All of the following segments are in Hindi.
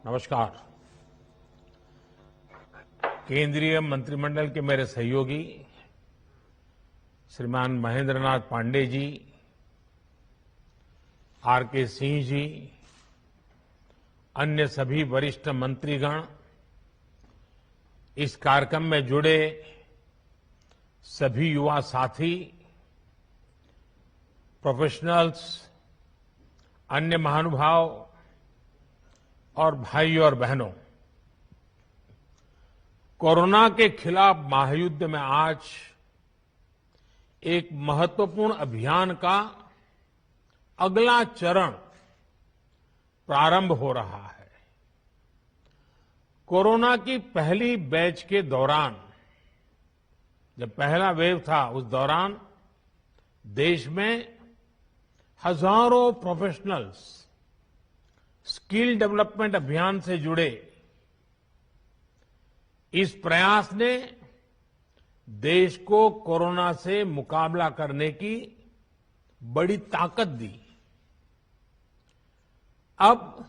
नमस्कार। केंद्रीय मंत्रिमंडल के मेरे सहयोगी श्रीमान महेंद्र नाथ पांडे जी, आर.के. सिंह जी, अन्य सभी वरिष्ठ मंत्रीगण, इस कार्यक्रम में जुड़े सभी युवा साथी, प्रोफेशनल्स, अन्य महानुभाव और भाइयों और बहनों, कोरोना के खिलाफ महायुद्ध में आज एक महत्वपूर्ण अभियान का अगला चरण प्रारंभ हो रहा है। कोरोना की पहली बैच के दौरान, जब पहला वेव था, उस दौरान देश में हजारों प्रोफेशनल्स स्किल डेवलपमेंट अभियान से जुड़े। इस प्रयास ने देश को कोरोना से मुकाबला करने की बड़ी ताकत दी। अब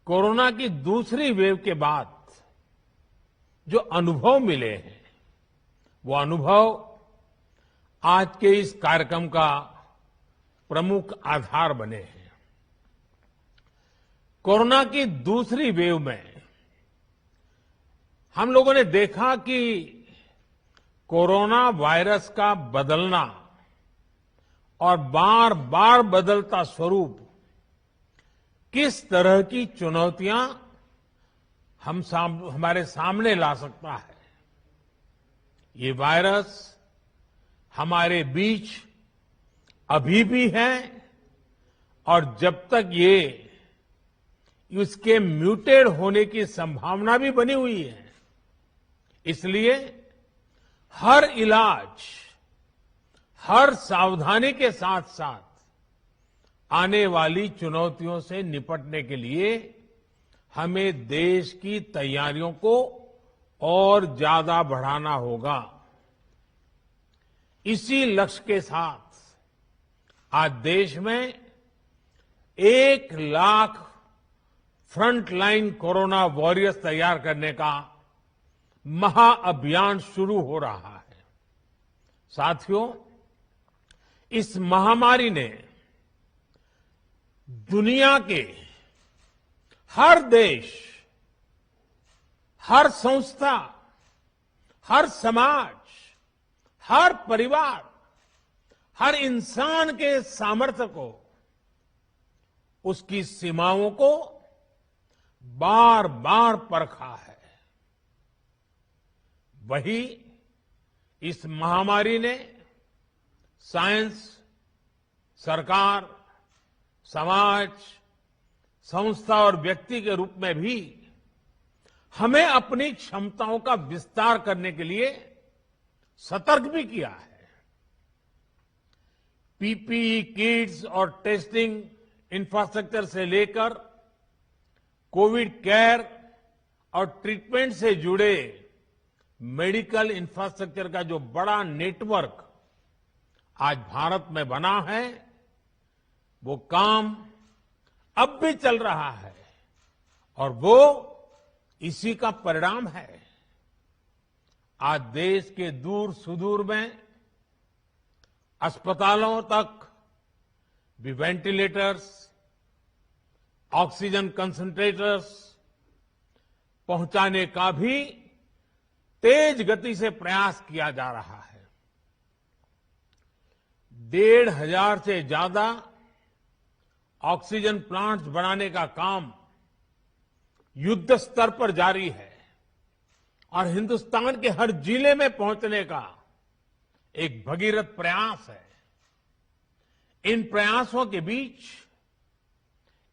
कोरोना की दूसरी वेव के बाद जो अनुभव मिले हैं, वो अनुभव आज के इस कार्यक्रम का प्रमुख आधार बने हैं। कोरोना की दूसरी वेव में हम लोगों ने देखा कि कोरोना वायरस का बदलना और बार बार बदलता स्वरूप किस तरह की चुनौतियां हमारे सामने ला सकता है। ये वायरस हमारे बीच अभी भी है और जब तक ये इसके म्यूटेड होने की संभावना भी बनी हुई है, इसलिए हर इलाज, हर सावधानी के साथ साथ आने वाली चुनौतियों से निपटने के लिए हमें देश की तैयारियों को और ज्यादा बढ़ाना होगा। इसी लक्ष्य के साथ आज देश में 1 लाख फ्रंटलाइन कोरोना वॉरियर्स तैयार करने का महाअभियान शुरू हो रहा है। साथियों, इस महामारी ने दुनिया के हर देश, हर संस्था, हर समाज, हर परिवार, हर इंसान के सामर्थ्य को, उसकी सीमाओं को बार बार परखा है। वही इस महामारी ने साइंस, सरकार, समाज, संस्था और व्यक्ति के रूप में भी हमें अपनी क्षमताओं का विस्तार करने के लिए सतर्क भी किया है। पीपीई किट्स और टेस्टिंग इंफ्रास्ट्रक्चर से लेकर कोविड केयर और ट्रीटमेंट से जुड़े मेडिकल इंफ्रास्ट्रक्चर का जो बड़ा नेटवर्क आज भारत में बना है, वो काम अब भी चल रहा है और वो इसी का परिणाम है। आज देश के दूर सुदूर में अस्पतालों तक भी वेंटिलेटर्स, ऑक्सीजन कंसंट्रेटर्स पहुंचाने का भी तेज गति से प्रयास किया जा रहा है। 1,500 से ज्यादा ऑक्सीजन प्लांट्स बनाने का काम युद्ध स्तर पर जारी है और हिंदुस्तान के हर जिले में पहुंचने का एक भगीरथ प्रयास है। इन प्रयासों के बीच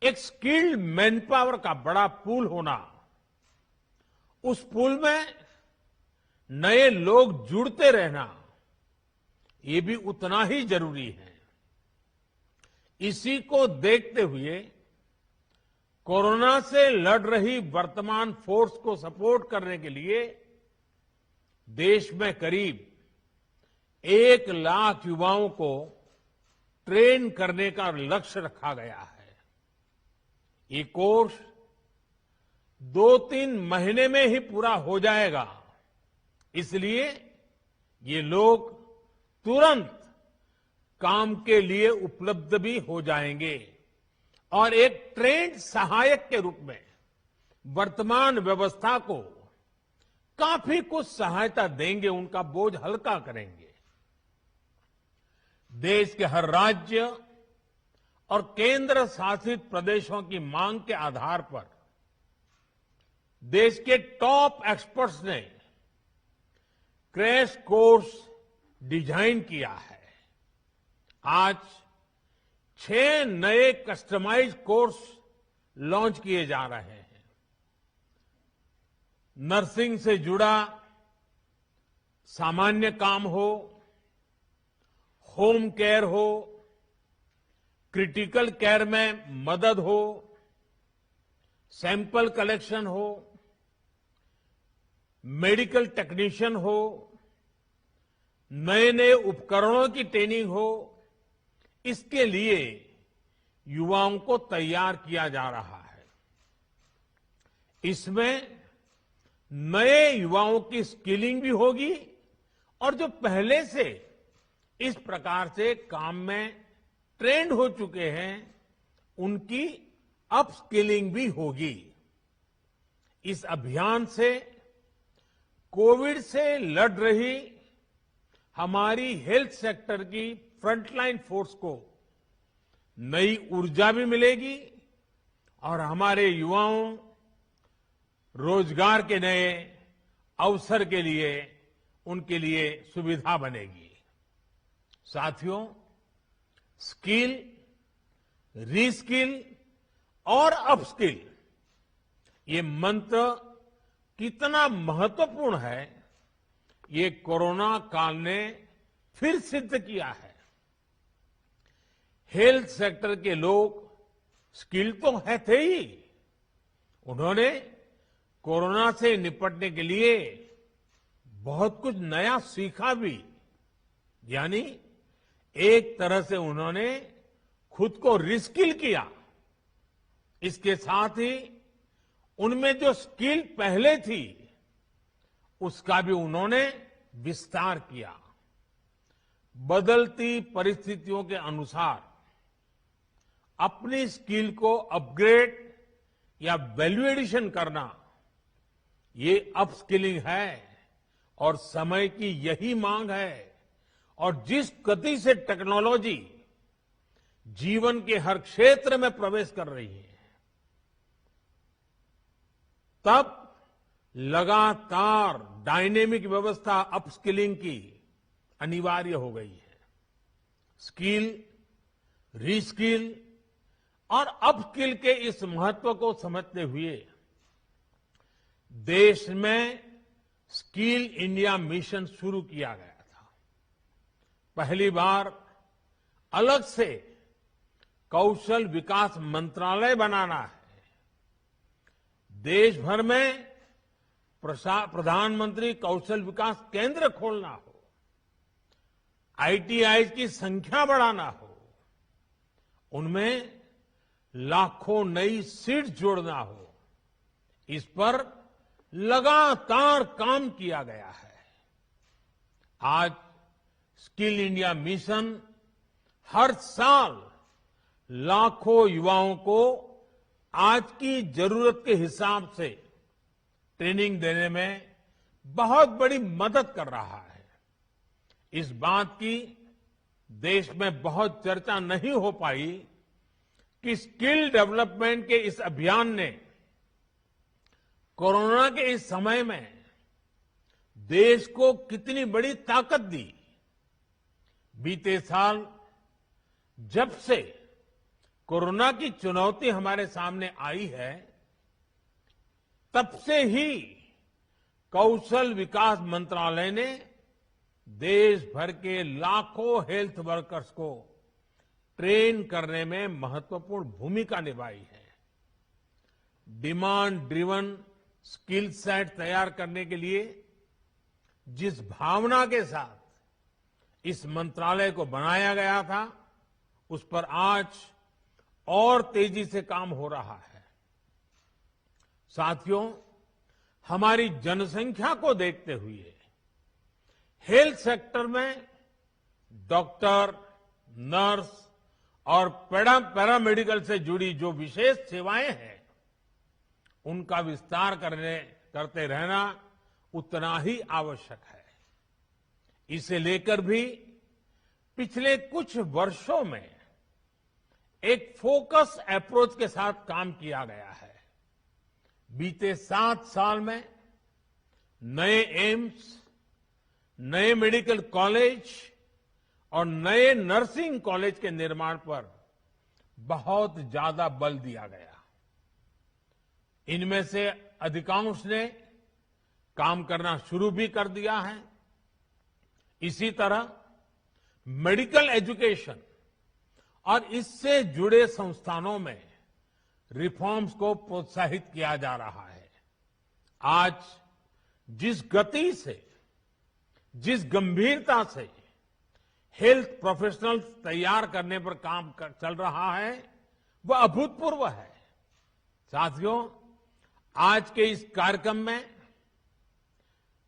एक स्किल्ड मैन पावर का बड़ा पूल होना, उस पूल में नए लोग जुड़ते रहना, ये भी उतना ही जरूरी है। इसी को देखते हुए कोरोना से लड़ रही वर्तमान फोर्स को सपोर्ट करने के लिए देश में करीब 1 लाख युवाओं को ट्रेन करने का लक्ष्य रखा गया है। ये कोर्स 2-3 महीने में ही पूरा हो जाएगा। इसलिए ये लोग तुरंत काम के लिए उपलब्ध भी हो जाएंगे और एक ट्रेंड सहायक के रूप में वर्तमान व्यवस्था को काफी कुछ सहायता देंगे, उनका बोझ हल्का करेंगे। देश के हर राज्य और केंद्र शासित प्रदेशों की मांग के आधार पर देश के टॉप एक्सपर्ट्स ने क्रैश कोर्स डिजाइन किया है। आज 6 नए कस्टमाइज कोर्स लॉन्च किए जा रहे हैं। नर्सिंग से जुड़ा सामान्य काम हो, होम केयर हो, क्रिटिकल केयर में मदद हो, सैंपल कलेक्शन हो, मेडिकल टेक्नीशियन हो, नए नए उपकरणों की ट्रेनिंग हो, इसके लिए युवाओं को तैयार किया जा रहा है। इसमें नए युवाओं की स्किलिंग भी होगी और जो पहले से इस प्रकार से काम में ट्रेंड हो चुके हैं उनकी अपस्किलिंग भी होगी। इस अभियान से कोविड से लड़ रही हमारी हेल्थ सेक्टर की फ्रंटलाइन फोर्स को नई ऊर्जा भी मिलेगी और हमारे युवाओं रोजगार के नए अवसर के लिए उनके लिए सुविधा बनेगी। साथियों, स्किल, रीस्किल और अपस्किल ये मंत्र कितना महत्वपूर्ण है, ये कोरोना काल ने फिर सिद्ध किया है। हेल्थ सेक्टर के लोग स्किल तो है थे ही, उन्होंने कोरोना से निपटने के लिए बहुत कुछ नया सीखा भी। यानी एक तरह से उन्होंने खुद को रिस्किल किया। इसके साथ ही उनमें जो स्किल पहले थी उसका भी उन्होंने विस्तार किया। बदलती परिस्थितियों के अनुसार अपनी स्किल को अपग्रेड या वैल्यू एडिशन करना, ये अपस्किलिंग है और समय की यही मांग है। और जिस गति से टेक्नोलॉजी जीवन के हर क्षेत्र में प्रवेश कर रही है, तब लगातार डायनेमिक व्यवस्था अपस्किलिंग की अनिवार्य हो गई है। स्किल, रीस्किल और अपस्किल के इस महत्व को समझते हुए देश में स्किल इंडिया मिशन शुरू किया गया था। पहली बार अलग से कौशल विकास मंत्रालय बनाना है। देश भर में प्रधानमंत्री कौशल विकास केंद्र खोलना हो, आईटीआई की संख्या बढ़ाना हो, उनमें लाखों नई सीट्स जोड़ना हो, इस पर लगातार काम किया गया है। आज स्किल इंडिया मिशन हर साल लाखों युवाओं को आज की जरूरत के हिसाब से ट्रेनिंग देने में बहुत बड़ी मदद कर रहा है। इस बात की देश में बहुत चर्चा नहीं हो पाई कि स्किल डेवलपमेंट के इस अभियान ने कोरोना के इस समय में देश को कितनी बड़ी ताकत दी। बीते साल जब से कोरोना की चुनौती हमारे सामने आई है, तब से ही कौशल विकास मंत्रालय ने देश भर के लाखों हेल्थ वर्कर्स को ट्रेन करने में महत्वपूर्ण भूमिका निभाई है। डिमांड ड्रिवन स्किल सेट तैयार करने के लिए जिस भावना के साथ इस मंत्रालय को बनाया गया था, उस पर आज और तेजी से काम हो रहा है। साथियों, हमारी जनसंख्या को देखते हुए हेल्थ सेक्टर में डॉक्टर, नर्स और पैरामेडिकल से जुड़ी जो विशेष सेवाएं हैं, उनका विस्तार करते रहना उतना ही आवश्यक है। इसे लेकर भी पिछले कुछ वर्षों में एक फोकस अप्रोच के साथ काम किया गया है। बीते 7 साल में नए एम्स, नए मेडिकल कॉलेज और नए नर्सिंग कॉलेज के निर्माण पर बहुत ज्यादा बल दिया गया। इनमें से अधिकांश ने काम करना शुरू भी कर दिया है। इसी तरह मेडिकल एजुकेशन और इससे जुड़े संस्थानों में रिफॉर्म्स को प्रोत्साहित किया जा रहा है। आज जिस गति से, जिस गंभीरता से हेल्थ प्रोफेशनल्स तैयार करने पर काम चल रहा है, वह अभूतपूर्व है। साथियों, आज के इस कार्यक्रम में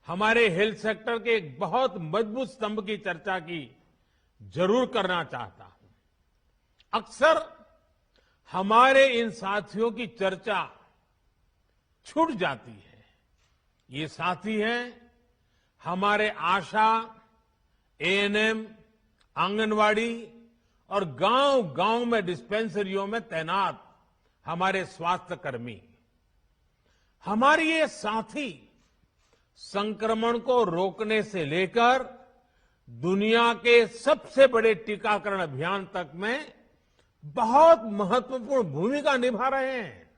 हमारे हेल्थ सेक्टर के एक बहुत मजबूत स्तंभ की चर्चा की जरूर करना चाहता हूं। अक्सर हमारे इन साथियों की चर्चा छूट जाती है। ये साथी हैं हमारे आशा, एएनएम, आंगनवाड़ी और गांव-गांव में डिस्पेंसरियों में तैनात हमारे स्वास्थ्य कर्मी। हमारे ये साथी संक्रमण को रोकने से लेकर दुनिया के सबसे बड़े टीकाकरण अभियान तक में बहुत महत्वपूर्ण भूमिका निभा रहे हैं।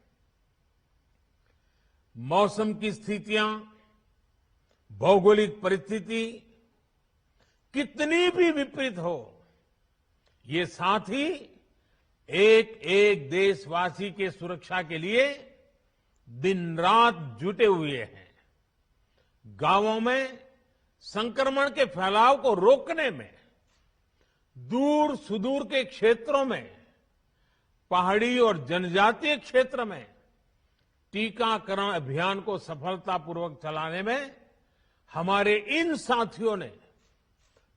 मौसम की स्थितियां, भौगोलिक परिस्थिति कितनी भी विपरीत हो, ये साथी एक एक देशवासी के सुरक्षा के लिए दिन रात जुटे हुए हैं। गांवों में संक्रमण के फैलाव को रोकने में, दूर सुदूर के क्षेत्रों में, पहाड़ी और जनजातीय क्षेत्र में टीकाकरण अभियान को सफलतापूर्वक चलाने में हमारे इन साथियों ने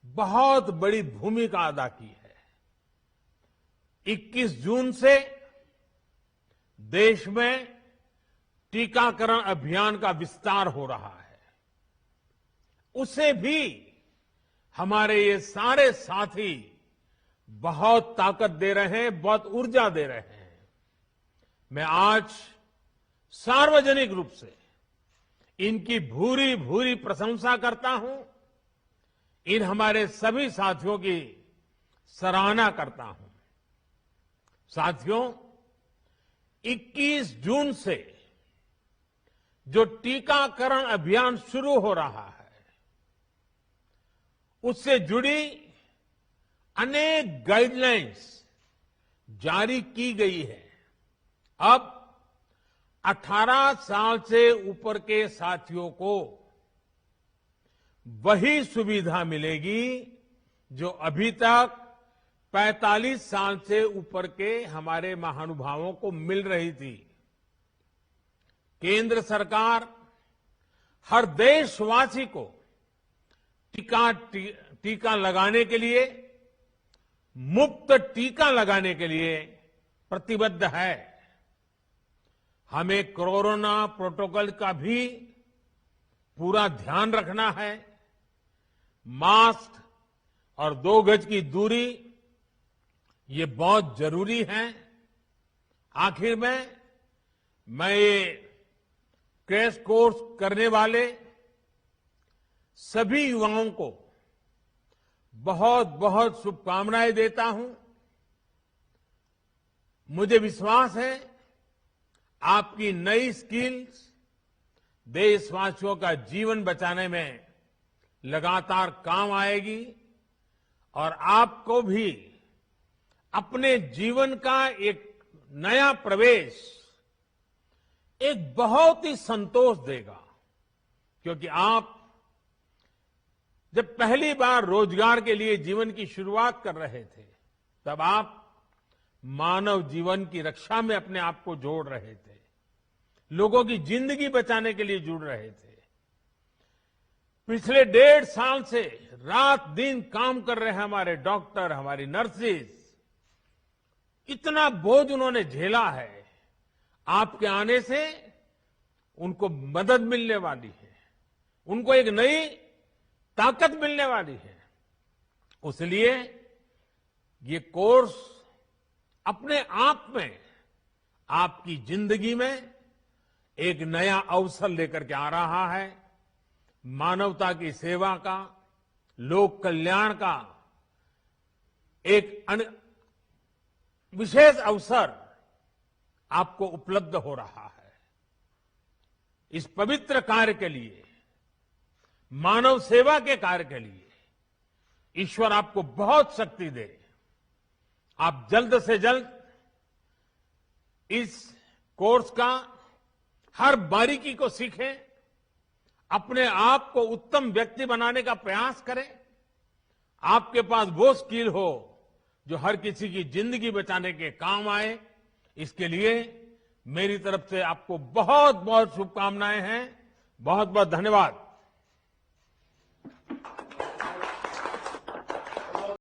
बहुत बड़ी भूमिका अदा की है। 21 जून से देश में टीकाकरण अभियान का विस्तार हो रहा है। उसे भी हमारे ये सारे साथी बहुत ताकत दे रहे हैं, बहुत ऊर्जा दे रहे हैं। मैं आज सार्वजनिक रूप से इनकी भूरी भूरी प्रशंसा करता हूं। इन हमारे सभी साथियों की सराहना करता हूं। साथियों, 21 जून से जो टीकाकरण अभियान शुरू हो रहा है, उससे जुड़ी अनेक गाइडलाइंस जारी की गई है। अब 18 साल से ऊपर के साथियों को वही सुविधा मिलेगी जो अभी तक 45 साल से ऊपर के हमारे महानुभावों को मिल रही थी। केंद्र सरकार हर देशवासी को टीका लगाने के लिए, मुफ्त टीका लगाने के लिए प्रतिबद्ध है। हमें कोरोना प्रोटोकॉल का भी पूरा ध्यान रखना है। मास्क और 2 गज की दूरी ये बहुत जरूरी है। आखिर में मैं ये क्रैश कोर्स करने वाले सभी युवाओं को बहुत बहुत शुभकामनाएं देता हूं। मुझे विश्वास है आपकी नई स्किल्स देशवासियों का जीवन बचाने में लगातार काम आएगी और आपको भी अपने जीवन का एक नया प्रवेश एक बहुत ही संतोष देगा। क्योंकि आप जब पहली बार रोजगार के लिए जीवन की शुरुआत कर रहे थे, तब आप मानव जीवन की रक्षा में अपने आप को जोड़ रहे थे। लोगों की जिंदगी बचाने के लिए जुड़ रहे थे। पिछले 1.5 साल से रात दिन काम कर रहे हैं हमारे डॉक्टर, हमारी नर्सेज। इतना बोझ उन्होंने झेला है। आपके आने से उनको मदद मिलने वाली है, उनको एक नई ताकत मिलने वाली है। इसलिए ये कोर्स अपने आप में आपकी जिंदगी में एक नया अवसर लेकर के आ रहा है। मानवता की सेवा का, लोक कल्याण का एक विशेष अवसर आपको उपलब्ध हो रहा है। इस पवित्र कार्य के लिए, मानव सेवा के कार्य के लिए ईश्वर आपको बहुत शक्ति दे। आप जल्द से जल्द इस कोर्स का हर बारीकी को सीखें, अपने आप को उत्तम व्यक्ति बनाने का प्रयास करें। आपके पास वो स्किल हो जो हर किसी की जिंदगी बचाने के काम आए। इसके लिए मेरी तरफ से आपको बहुत बहुत शुभकामनाएं हैं। बहुत बहुत धन्यवाद।